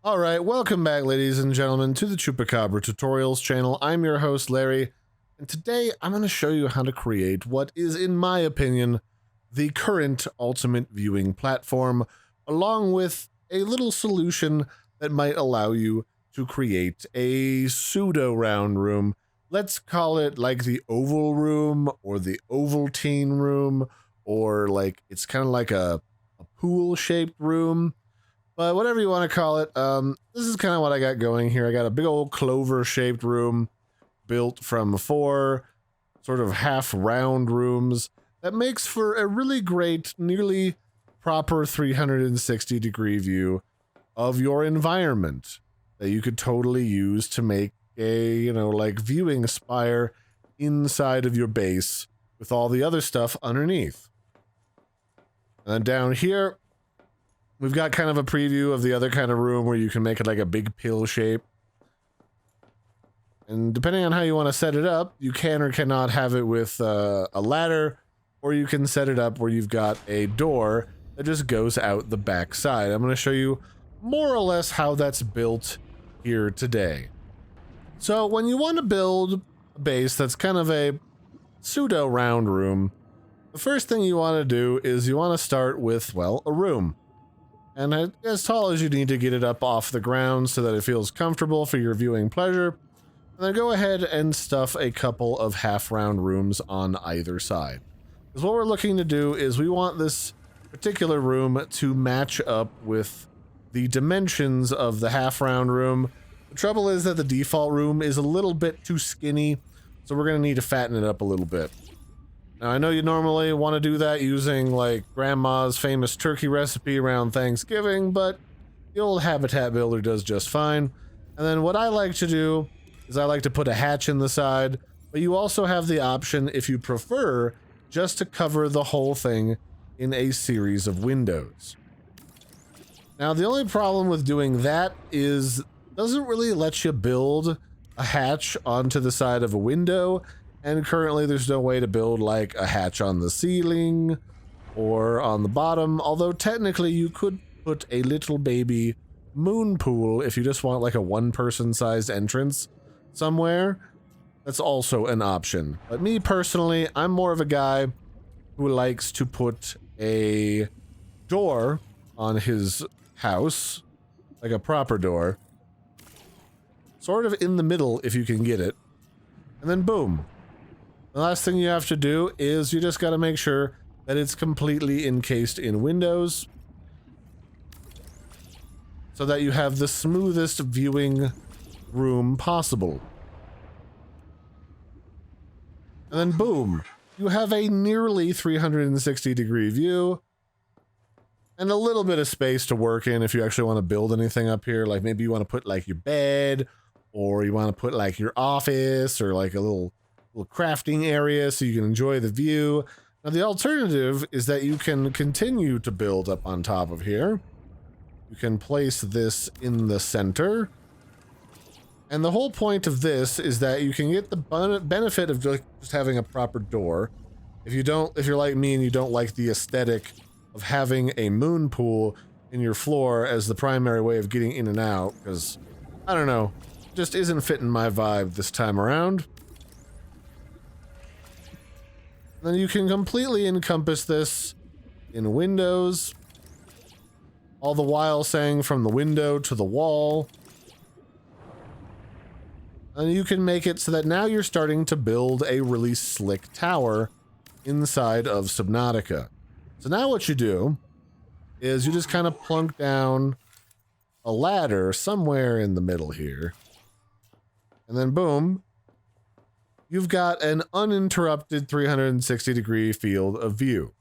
Alright, welcome back ladies and gentlemen to the Chupacabra Tutorials channel. I'm your host Larry, and today I'm going to show you how to create what is, in my opinion, the current ultimate viewing platform, along with a little solution that might allow you to create a pseudo-round room. Let's call it like the oval room, or the Ovaltine room, or like it's kind of like a pool-shaped room. But whatever you want to call it, this is kind of what I got going here. I got a big old clover-shaped room built from 4 sort of half-round rooms that makes for a really great, nearly proper 360-degree view of your environment that you could totally use to make a, like viewing spire inside of your base with all the other stuff underneath. And then down here, we've got kind of a preview of the other kind of room where you can make it like a big pill shape. And depending on how you want to set it up, you can or cannot have it with a ladder, or you can set it up where you've got a door that just goes out the back side. I'm going to show you more or less how that's built here today. So when you want to build a base that's kind of a pseudo round room, the first thing you want to do is you want to start with, well, a room. And as tall as you need to get it up off the ground so that it feels comfortable for your viewing pleasure. And then go ahead and stuff a couple of half-round rooms on either side. Because what we're looking to do is we want this particular room to match up with the dimensions of the half-round room. The trouble is that the default room is a little bit too skinny, so we're going to need to fatten it up a little bit. Now, I know you normally want to do that using, like, Grandma's famous turkey recipe around Thanksgiving, but the old Habitat Builder does just fine. And then what I like to do is I like to put a hatch in the side, but you also have the option, if you prefer, just to cover the whole thing in a series of windows. Now, the only problem with doing that is it doesn't really let you build a hatch onto the side of a window. And currently there's no way to build like a hatch on the ceiling or on the bottom, although technically you could put a little baby Moonpool if you just want like a one-person sized entrance somewhere. That's also an option. But me personally, I'm more of a guy who likes to put a door on his house, like a proper door, sort of in the middle if you can get it, and then boom. The last thing you have to do is you just got to make sure that it's completely encased in windows so that you have the smoothest viewing room possible. And then boom, you have a nearly 360-degree view and a little bit of space to work in if you actually want to build anything up here. Like maybe you want to put like your bed, or you want to put like your office, or like a little crafting area so you can enjoy the view. Now the alternative is that you can continue to build up on top of here. You can place this in the center. And the whole point of this is that you can get the benefit of just having a proper door. If you're like me and you don't like the aesthetic of having a moon pool in your floor as the primary way of getting in and out, because, I don't know, it just isn't fitting my vibe this time around. Then you can completely encompass this in windows, all the while saying from the window to the wall. And you can make it so that now you're starting to build a really slick tower inside of Subnautica. So now what you do is you just kind of plunk down a ladder somewhere in the middle here. And then boom, you've got an uninterrupted 360-degree field of view.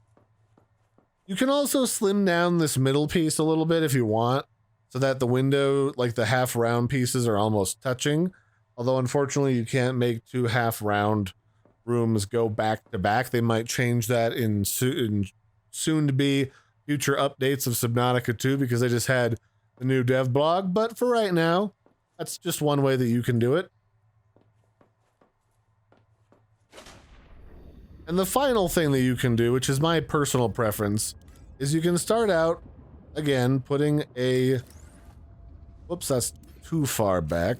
You can also slim down this middle piece a little bit if you want, so that the window, like the half-round pieces, are almost touching. Although, unfortunately, you can't make 2 half-round rooms go back to back. They might change that in soon-to-be future updates of Subnautica 2, because they just had the new dev blog. But for right now, that's just one way that you can do it. And the final thing that you can do, which is my personal preference, is you can start out, again, putting a Whoops, that's too far back.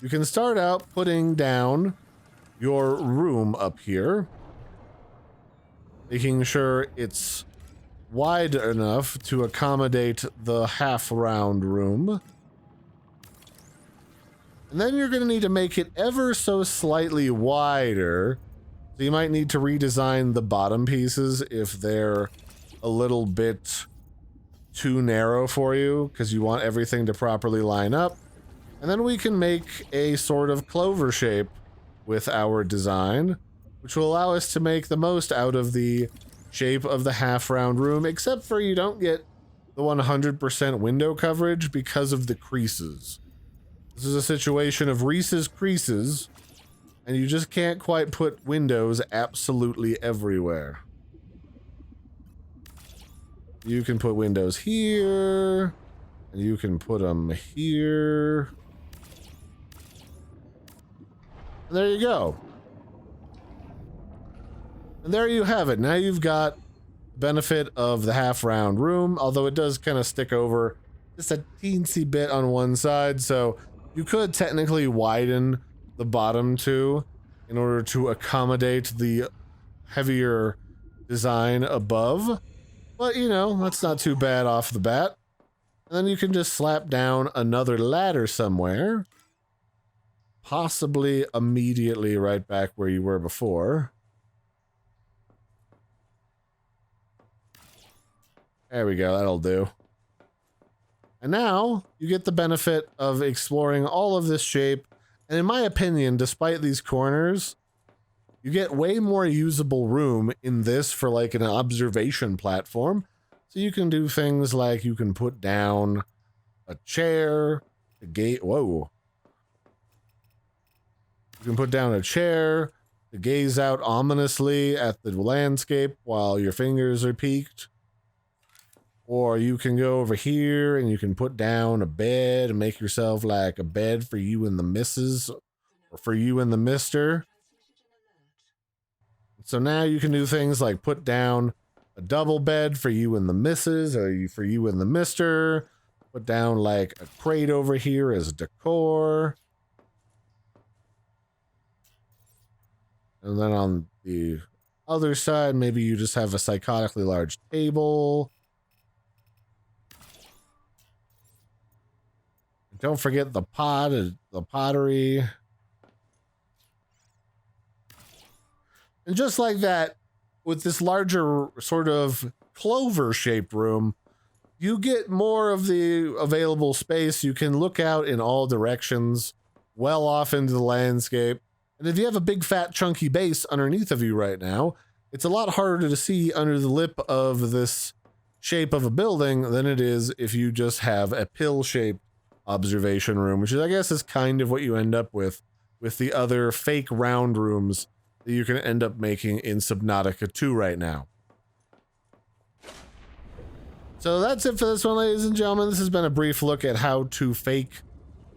You can start out putting down your room up here, making sure it's wide enough to accommodate the half-round room. And then you're going to need to make it ever so slightly wider. So you might need to redesign the bottom pieces if they're a little bit too narrow for you, because you want everything to properly line up. And then we can make a sort of clover shape with our design, which will allow us to make the most out of the shape of the half-round room, except for you don't get the 100% window coverage because of the creases. This is a situation of Reese's Creases, and you just can't quite put windows absolutely everywhere. You can put windows here, and you can put them here. And there you go. And there you have it. Now you've got the benefit of the half-round room, although it does kind of stick over just a teensy bit on one side, so you could technically widen the bottom two in order to accommodate the heavier design above. But, you know, that's not too bad off the bat. And then you can just slap down another ladder somewhere. Possibly immediately right back where you were before. There we go, that'll do. And now, you get the benefit of exploring all of this shape, and in my opinion, despite these corners, you get way more usable room in this for like an observation platform. So you can do things like you can put down a chair, a gate, whoa. You can put down a chair to gaze out ominously at the landscape while your fingers are peaked. Or you can go over here and you can put down a bed and make yourself like a bed for you and the missus, or for you and the mister. So now you can do things like put down a double bed for you and the missus, or for you and the mister. Put down like a crate over here as decor. And then on the other side, maybe you just have a psychotically large table. Don't forget the pot, the pottery. And just like that, with this larger sort of clover-shaped room, you get more of the available space. You can look out in all directions, well off into the landscape. And if you have a big, fat, chunky base underneath of you right now, it's a lot harder to see under the lip of this shape of a building than it is if you just have a pill-shaped observation room, which is, I guess, is kind of what you end up with the other fake round rooms that you can end up making in Subnautica 2 right now. So that's it for this one, ladies and gentlemen. This has been a brief look at how to fake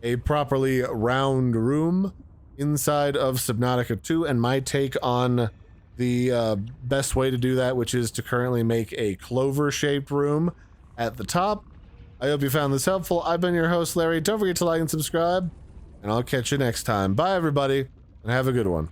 a properly round room inside of Subnautica 2 and my take on the best way to do that, which is to currently make a clover-shaped room at the top. I hope you found this helpful. I've been your host, Larry. Don't forget to like and subscribe, and I'll catch you next time. Bye, everybody, and have a good one.